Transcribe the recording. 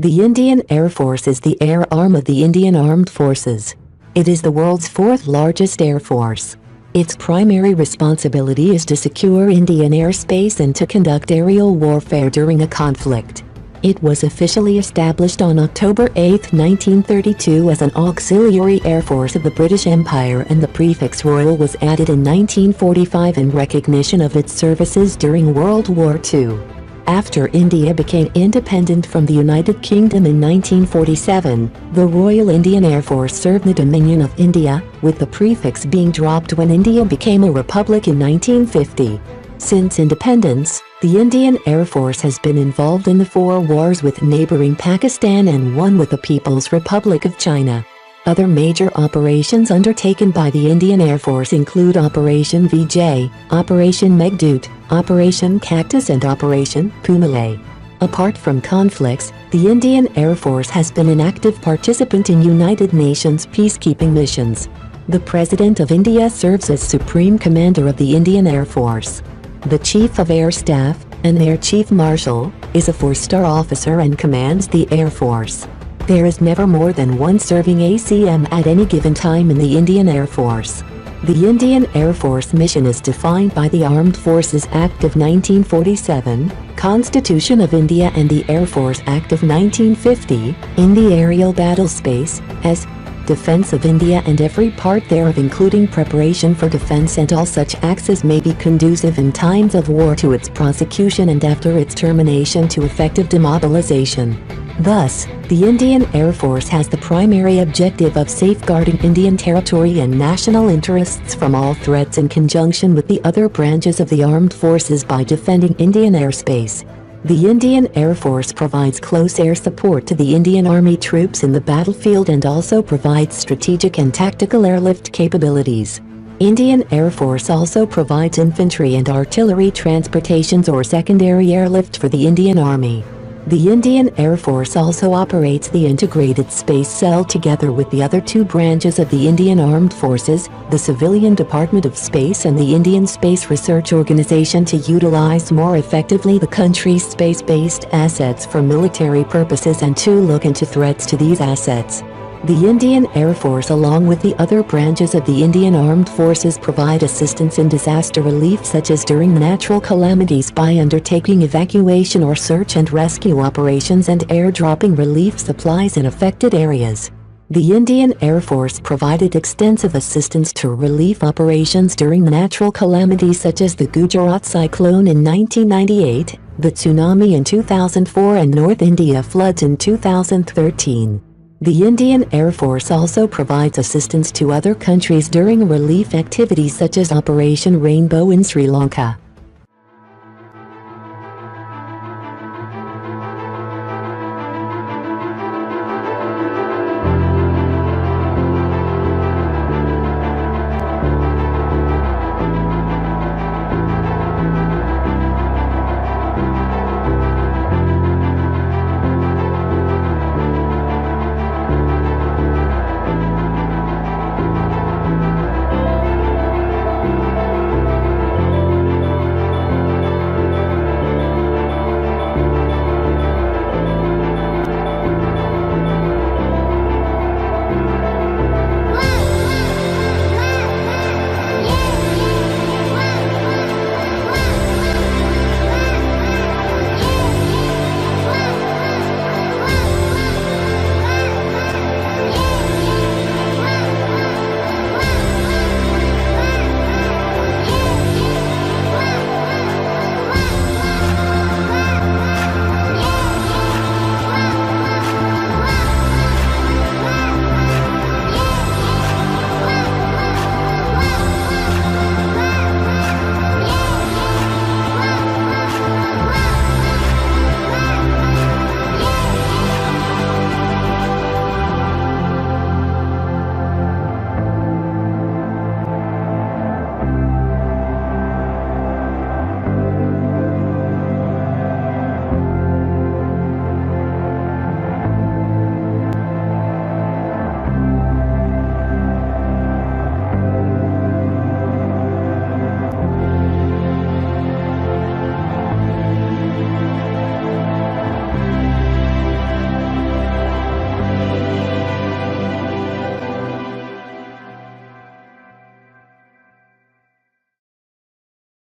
The Indian Air Force is the air arm of the Indian Armed Forces. It is the world's fourth largest air force. Its primary responsibility is to secure Indian airspace and to conduct aerial warfare during a conflict. It was officially established on October 8, 1932 as an auxiliary air force of the British Empire, and the prefix Royal was added in 1945 in recognition of its services during World War II. After India became independent from the United Kingdom in 1947, the Royal Indian Air Force served the Dominion of India, with the prefix being dropped when India became a republic in 1950. Since independence, the Indian Air Force has been involved in the 4 wars with neighboring Pakistan and 1 with the People's Republic of China. Other major operations undertaken by the Indian Air Force include Operation Vijay, Operation Meghdoot, Operation Cactus and Operation Pumale. Apart from conflicts, the Indian Air Force has been an active participant in United Nations peacekeeping missions. The President of India serves as Supreme Commander of the Indian Air Force. The Chief of Air Staff, an Air Chief Marshal, is a 4-star officer and commands the Air Force. There is never more than 1 serving ACM at any given time in the Indian Air Force. The Indian Air Force mission is defined by the Armed Forces Act of 1947, Constitution of India and the Air Force Act of 1950, in the aerial battle space, as defense of India and every part thereof, including preparation for defense and all such acts as may be conducive in times of war to its prosecution and after its termination to effective demobilization. Thus, the Indian Air Force has the primary objective of safeguarding Indian territory and national interests from all threats in conjunction with the other branches of the armed forces by defending Indian airspace. The Indian Air Force provides close air support to the Indian Army troops in the battlefield and also provides strategic and tactical airlift capabilities. Indian Air Force also provides infantry and artillery transportations or secondary airlift for the Indian Army. The Indian Air Force also operates the Integrated Space Cell together with the other 2 branches of the Indian Armed Forces, the Civilian Department of Space and the Indian Space Research Organization, to utilize more effectively the country's space-based assets for military purposes and to look into threats to these assets. The Indian Air Force, along with the other branches of the Indian Armed Forces, provide assistance in disaster relief such as during natural calamities by undertaking evacuation or search and rescue operations and airdropping relief supplies in affected areas. The Indian Air Force provided extensive assistance to relief operations during natural calamities such as the Gujarat cyclone in 1998, the tsunami in 2004 and North India floods in 2013. The Indian Air Force also provides assistance to other countries during relief activities such as Operation Rainbow in Sri Lanka.